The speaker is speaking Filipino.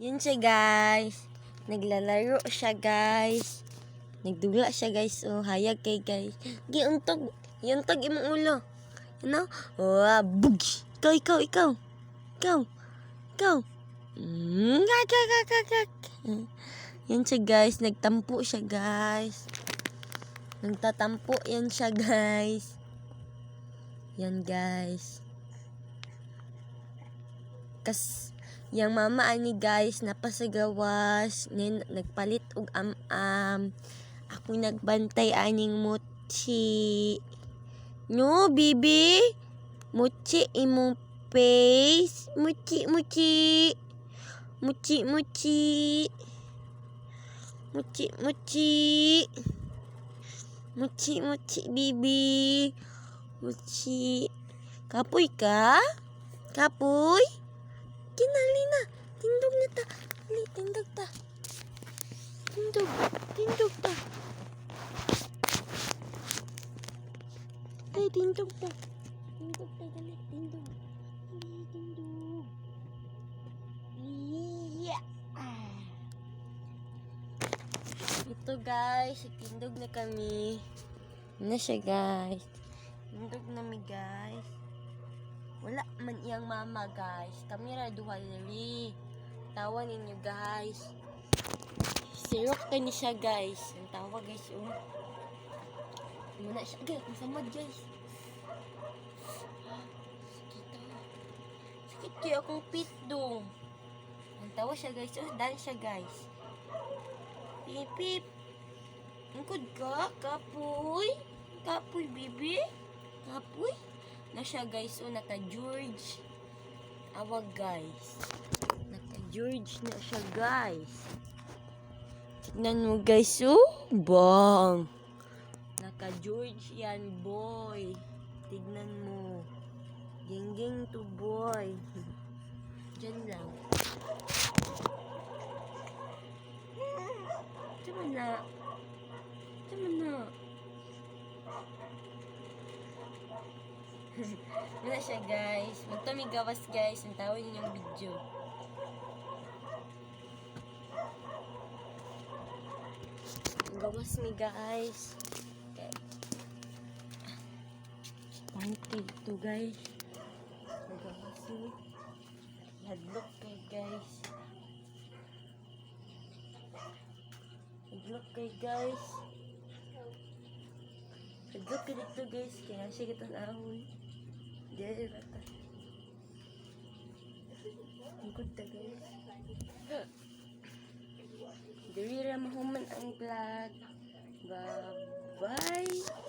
Yun siya, guys. Naglalaro siya, guys. Nagdula siya, guys. Oh, hayag kay, guys. Giuntog. Yuntog imong ulo. Ano? Oh, bug. Ikaw. Ikaw. Gak. Yan siya, guys. Nagtampo siya, guys. Nagtatampo yan siya, guys. Yan, guys. Yang mama ani guys napasagawas nagpalit og ako nagbantay aning Mochi. No, bibi. Mochi imong face. Mochi. Mochi, bibi. Mochi. Kapoy ka? Kapoy? Kinali na. Tindog na ta. Tindog ta. Tindog ta. Ay, tindog ta. Tindog. Yeah. Ito guys, tindog na kami. Na siya guys. Tindog na mi guys. Wala man iyang mama guys. Kami ra duha diri. Tawa ninyo guys. Sirok ka ni siya guys. Ang tawa guys oh. Muna siya guys. Masamad guys. Sakit kaya akong pitdong. Ang tawa siya guys. Oh, dance siya guys. Pip. Angkod ka? Kapoy? Kapoy bibi? Kapoy? Na siya guys, oh, naka-George. Awag guys. Naka-George na siya guys. Tignan mo guys, oh. Bang. Naka-George yan boy. Tignan mo. Geng to boy. Diyan lang. Tama na. Wala siya guys. Magtamigawas guys. Ang tawag ninyong video. Gawas mi guys. Okay. Panty ito guys. Gawas mi. Hadlok kay guys. Hadlok kay guys. Hadlok kay dito guys. Kaya siya kitang ahon. Dere rata. Angkod ta guys. Dere ra mahuman ang vlog. Bye-bye.